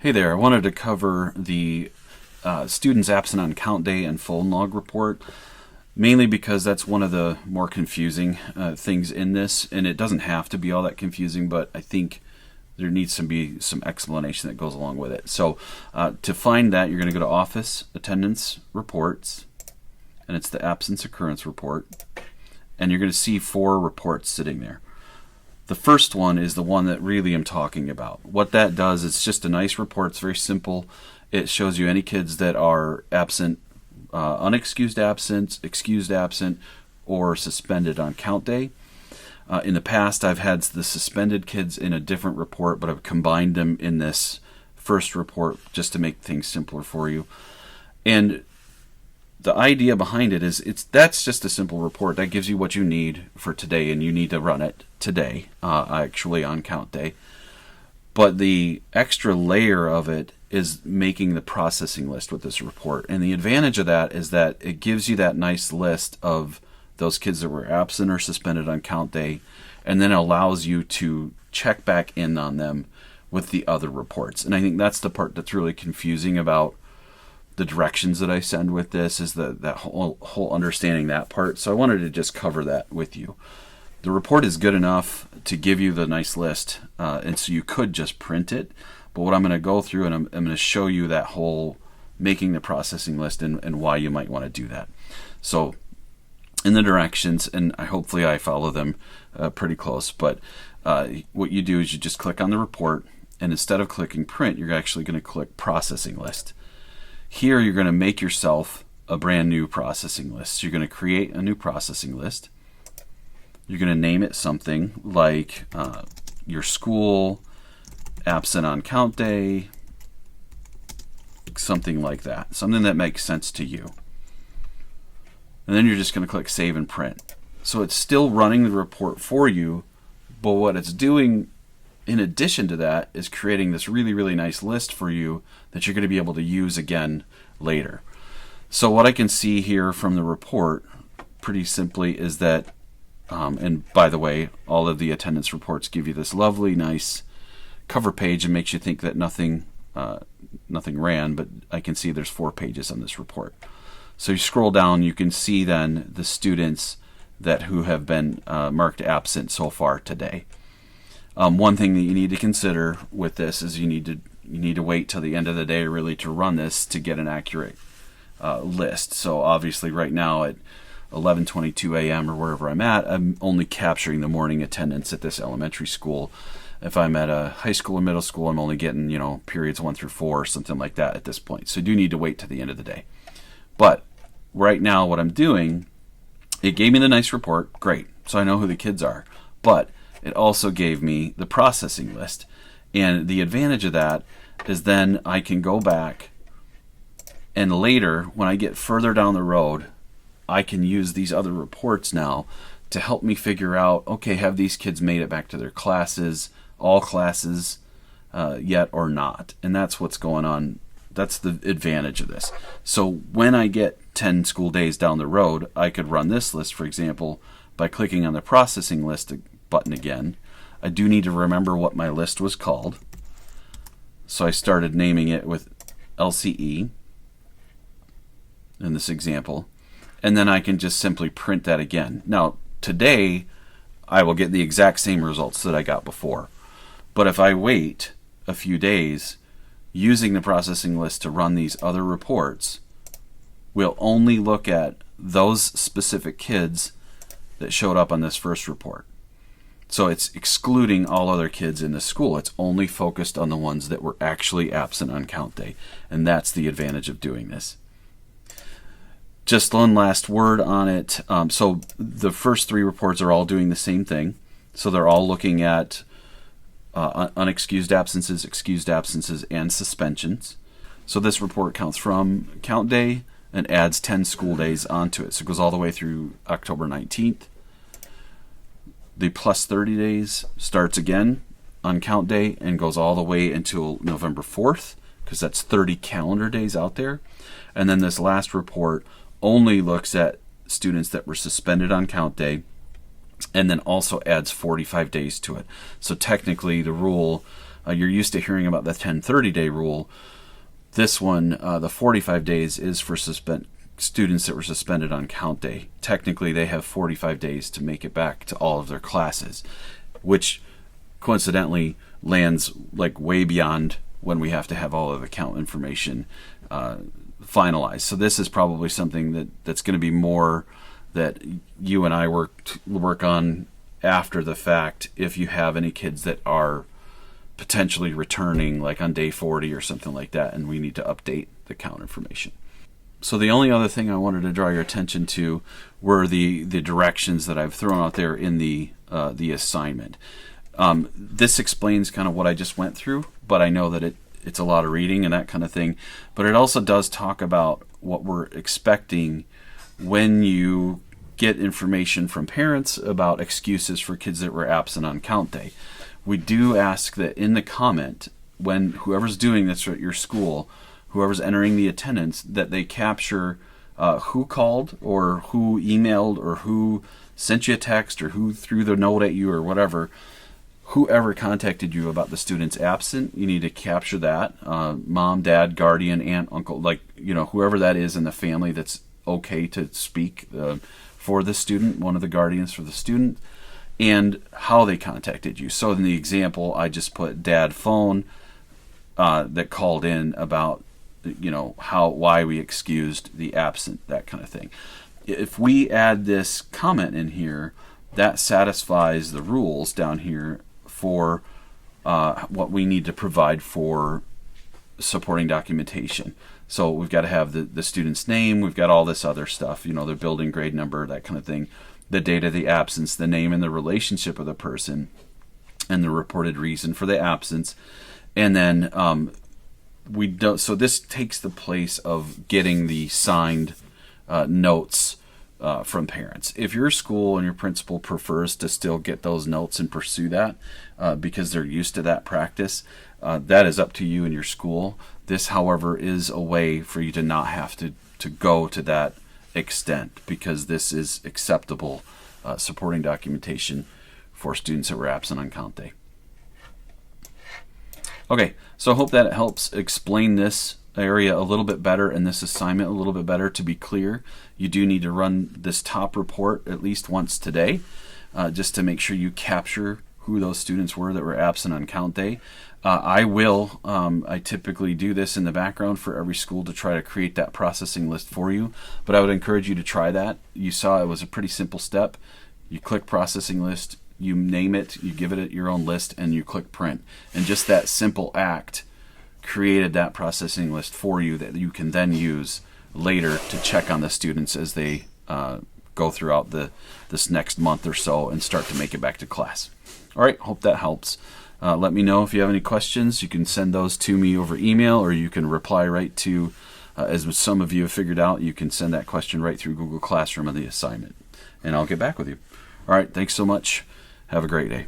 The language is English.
Hey there, I wanted to cover the students absent on count day and phone log report, mainly because that's one of the more confusing things in this, and it doesn't have to be all that confusing, but I think there needs to be some explanation that goes along with it. So to find that, you're going to go to Office Attendance Reports, and it's the Absence Occurrence Report, and you're going to see 4 reports sitting there. The first one is the one that really I'm talking about. What that does, it's just a nice report. It's very simple. It shows you any kids that are absent, unexcused absent, excused absent, or suspended on count day. In the past, I've had the suspended kids in a different report, but I've combined them in this first report just to make things simpler for you. And the idea behind it is that's just a simple report that gives you what you need for today, and you need to run it today, actually on count day. But the extra layer of it is making the processing list with this report, and the advantage of that is that it gives you that nice list of those kids that were absent or suspended on count day, and then allows you to check back in on them with the other reports. And I think that's the part that's really confusing about the directions that I send with this, is that whole understanding that part. So I wanted to just cover that with you. The report is good enough to give you the nice list, and so you could just print it. But what I'm going to go through, and I'm going to show you that whole making the processing list and why you might want to do that. So in the directions, and hopefully I follow them pretty close, but what you do is you just click on the report, and instead of clicking print, you're actually going to click processing list. Here you're going to make yourself a brand new processing list. So you're going to create a new processing list. You're going to name it something like your school absent on count day, something like that, something that makes sense to you. And then you're just going to click save and print. So it's still running the report for you, but what it's doing in addition to that is creating this really, really nice list for you that you're going to be able to use again later. So what I can see here from the report pretty simply is that, and by the way, all of the attendance reports give you this lovely, nice cover page and makes you think that nothing ran, but I can see there's 4 pages on this report. So you scroll down, you can see then the students who have been marked absent so far today. One thing that you need to consider with this is you need to wait till the end of the day really to run this to get an accurate list. So obviously right now at 11:22 a.m. or wherever I'm at, I'm only capturing the morning attendance at this elementary school. If I'm at a high school or middle school, I'm only getting periods 1 through 4 or something like that at this point. So you do need to wait till the end of the day. But right now what I'm doing, it gave me the nice report, great. So I know who the kids are. But it also gave me the processing list. And the advantage of that is then I can go back, and later, when I get further down the road, I can use these other reports now to help me figure out, okay, have these kids made it back to their classes, all classes, yet or not? And that's what's going on. That's the advantage of this. So when I get 10 school days down the road, I could run this list, for example, by clicking on the processing list button again. I do need to remember what my list was called. So I started naming it with LCE in this example. And then I can just simply print that again. Now, today, I will get the exact same results that I got before. But if I wait a few days, using the processing list to run these other reports, we'll only look at those specific kids that showed up on this first report. So it's excluding all other kids in the school. It's only focused on the ones that were actually absent on count day. And that's the advantage of doing this. Just one last word on it. So the first 3 reports are all doing the same thing. So they're all looking at unexcused absences, excused absences, and suspensions. So this report counts from count day and adds 10 school days onto it. So it goes all the way through October 19th. The plus 30 days starts again on count day and goes all the way until November 4th, because that's 30 calendar days out there. And then this last report only looks at students that were suspended on count day and then also adds 45 days to it. So technically the rule You're used to hearing about the 10-30-day rule. This one, the 45 days, is for students that were suspended on count day. Technically, they have 45 days to make it back to all of their classes, which coincidentally lands like way beyond when we have to have all of the count information finalized. So this is probably something that's going to be more that you and I work on after the fact, if you have any kids that are potentially returning like on day 40 or something like that, and we need to update the count information. So the only other thing I wanted to draw your attention to were the directions that I've thrown out there in the assignment. This explains kind of what I just went through, but I know that it's a lot of reading and that kind of thing. But it also does talk about what we're expecting when you get information from parents about excuses for kids that were absent on count day. We do ask that in the comment, when whoever's doing this at your school, whoever's entering the attendance, that they capture who called or who emailed or who sent you a text or who threw the note at you or whatever. Whoever contacted you about the student's absent, you need to capture that. Mom, dad, guardian, aunt, uncle, whoever that is in the family that's okay to speak for the student, one of the guardians for the student, and how they contacted you. So in the example, I just put dad phone that called in about why we excused the absent, that kind of thing. If we add this comment in here, that satisfies the rules down here for what we need to provide for supporting documentation. So we've got to have the student's name, we've got all this other stuff, their building grade number, that kind of thing, the date of the absence, the name and the relationship of the person, and the reported reason for the absence. And then so this takes the place of getting the signed notes from parents. If your school and your principal prefers to still get those notes and pursue that because they're used to that practice, that is up to you and your school. This, however, is a way for you to not have to go to that extent, because this is acceptable supporting documentation for students that were absent on count day. Okay, so I hope that it helps explain this area a little bit better and this assignment a little bit better. To be clear, you do need to run this top report at least once today, just to make sure you capture who those students were that were absent on count day. I typically do this in the background for every school to try to create that processing list for you, but I would encourage you to try that. You saw it was a pretty simple step. You click processing list, you name it, you give it your own list, and you click print. And just that simple act created that processing list for you that you can then use later to check on the students as they go throughout this next month or so and start to make it back to class. All right, hope that helps. Let me know if you have any questions. You can send those to me over email, or you can reply right to, as some of you have figured out, you can send that question right through Google Classroom of the assignment, and I'll get back with you. All right, thanks so much. Have a great day.